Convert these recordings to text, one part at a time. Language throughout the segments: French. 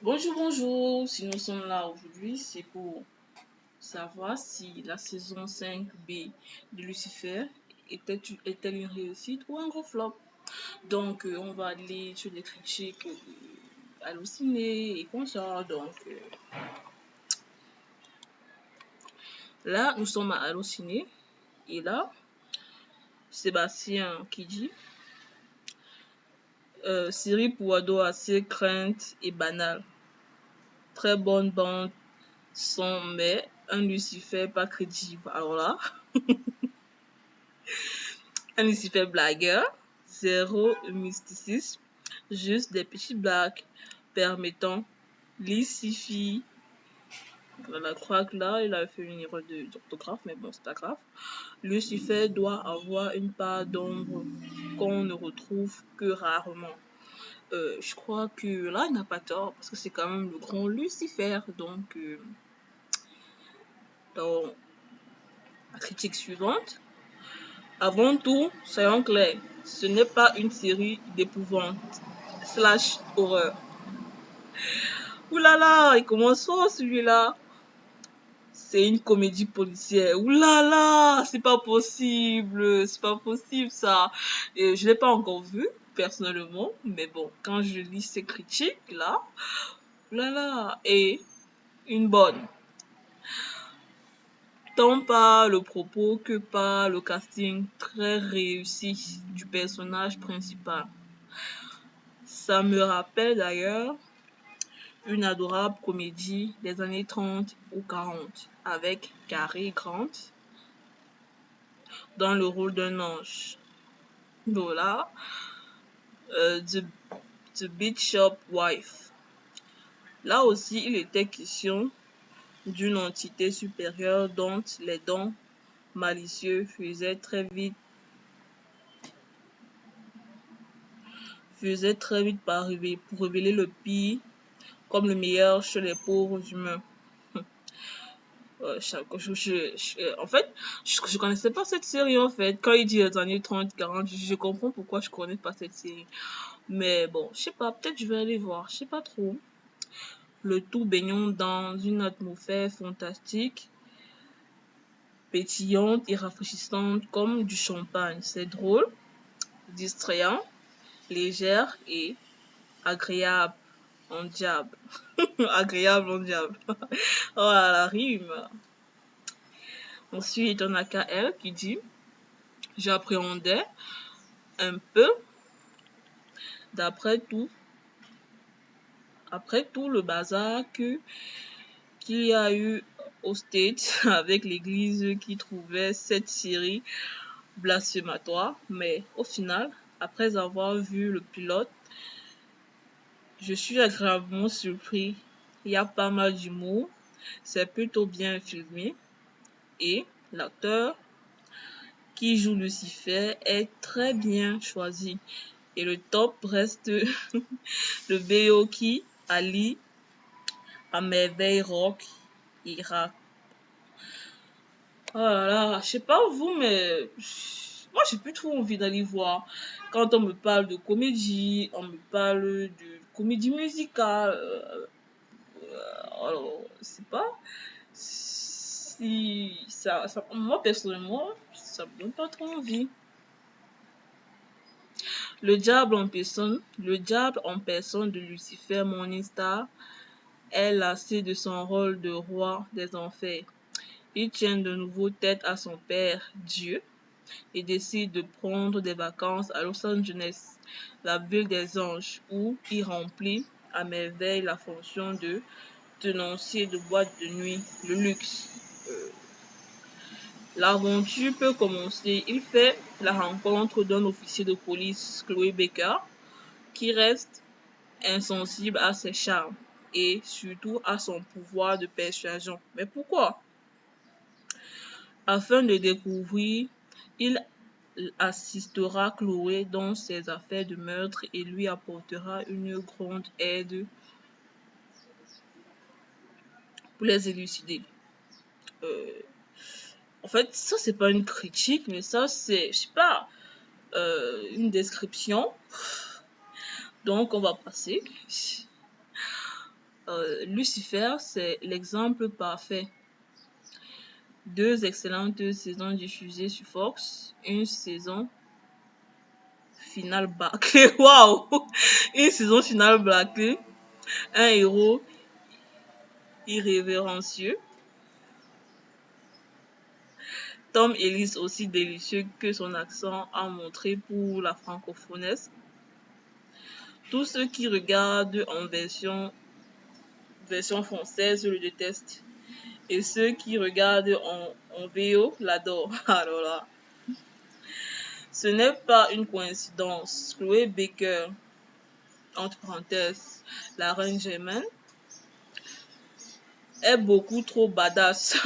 Bonjour, bonjour. Si nous sommes là aujourd'hui, c'est pour savoir si la saison 5B de Lucifer est-elle une réussite ou un gros flop. Donc, on va aller sur les critiques hallucinées et consorts. Donc, là, nous sommes à halluciner. Et là, Sébastien qui dit série pour ados assez crainte et banale. Très bonne bande son, mais un Lucifer pas crédible. Alors là, un Lucifer blagueur, zéro mysticisme, juste des petits blagues permettant Lucifer. Je crois que là, il a fait une erreur d'orthographe, mais bon, c'est pas grave. Lucifer doit avoir une part d'ombre qu'on ne retrouve que rarement. Je crois que là, il n'a pas tort, parce que c'est quand même le grand Lucifer. Donc, dans la critique suivante, avant tout, soyons clairs, ce n'est pas une série d'épouvante / horreur. Oulala, il commence fort celui-là. C'est une comédie policière. Oulala, c'est pas possible ça. Et je l'ai pas encore vu personnellement, mais bon, quand je lis ces critiques là, oulala, et une bonne. Tant par le propos que par le casting très réussi du personnage principal. Ça me rappelle d'ailleurs une adorable comédie des années 30 ou 40 avec Cary Grant dans le rôle d'un ange. Voilà, The Bishop Wife. Là aussi, il était question d'une entité supérieure dont les dons malicieux faisaient très vite pour révéler le pire comme le meilleur chez les pauvres humains. En fait, je connaissais pas cette série en fait. Quand il dit les années 30, 40, je comprends pourquoi je connais pas cette série. Mais bon, je sais pas, peut-être je vais aller voir, je sais pas trop. Le tout baignant dans une atmosphère fantastique, pétillante et rafraîchissante comme du champagne. C'est drôle, distrayant, légère et agréable en diable. Agréable en diable. Oh la rime. Ensuite, on a KL qui dit j'appréhendais un peu après tout le bazar qu'il y a eu au States avec l'église qui trouvait cette série blasphématoire, mais au final, après avoir vu le pilote, je suis agréablement surpris. Il y a pas mal d'humour, c'est plutôt bien filmé et l'acteur qui joue Lucifer est très bien choisi. Et le top reste le BO qui allie à merveille rock et rap. Oh là là, je sais pas vous, mais moi j'ai plus trop envie d'aller voir. Quand on me parle de comédie, on me parle de comédie musicale. Alors, c'est pas si moi personnellement, ça me donne pas trop envie. Le diable en personne de Lucifer Morningstar est lassé de son rôle de roi des enfers. Il tient de nouveau tête à son père, Dieu, et décide de prendre des vacances à Los Angeles, la ville des anges, où il remplit à merveille la fonction de tenancier de boîte de nuit, le luxe. L'aventure peut commencer. Il fait la rencontre d'un officier de police, Chloé Baker, qui reste insensible à ses charmes et surtout à son pouvoir de persuasion. Mais pourquoi? Afin de découvrir, il assistera Chloé dans ses affaires de meurtre et lui apportera une grande aide pour les élucider. En fait, ça c'est pas une critique, mais ça c'est, je sais pas, une description. Donc on va passer. Lucifer, c'est l'exemple parfait. 2 excellentes saisons diffusées sur Fox, une saison finale bâclée. Waouh! Une saison finale bâclée, un héros irrévérencieux, Tom Ellis aussi délicieux que son accent a montré pour la francophonaise. Tous ceux qui regardent en version française le détestent. Et ceux qui regardent en VO l'adorent. Alors là, ce n'est pas une coïncidence. Chloé Baker, entre parenthèses, la reine Germaine, est beaucoup trop badass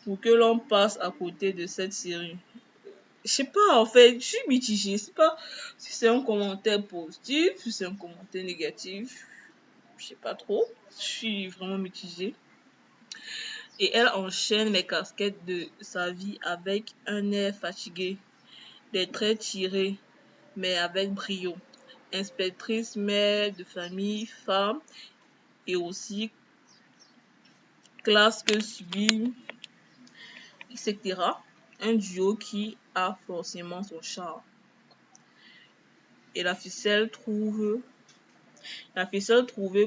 pour que l'on passe à côté de cette série. Je sais pas, en fait, je suis mitigée. Je sais pas si c'est un commentaire positif, si c'est un commentaire négatif. Je sais pas trop. Je suis vraiment mitigée. Et elle enchaîne les casquettes de sa vie avec un air fatigué, des traits tirés, mais avec brio. Inspectrice, mère de famille, femme et aussi classe que sublime, etc. Un duo qui a forcément son charme. Et la ficelle trouvée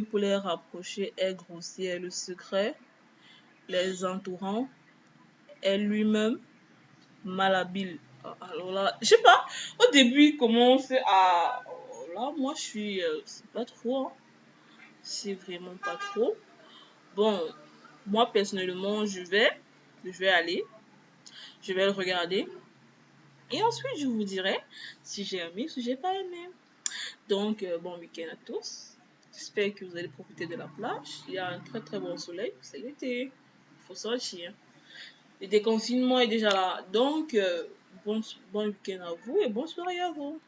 pour les rapprocher est grossière. Le secret les entourant est lui-même malhabile. Alors là, je sais pas, au début, il commence à... Là, moi, je suis... c'est pas trop, hein. C'est vraiment pas trop. Bon, moi, personnellement, je vais aller, je vais le regarder. Et ensuite, je vous dirai si j'ai aimé ou si j'ai pas aimé. Donc, bon week-end à tous. J'espère que vous allez profiter de la plage. Il y a un très très bon soleil. C'est l'été. Il faut sortir. Le déconfinement est déjà là. Donc, bon week-end à vous et bonne soirée à vous.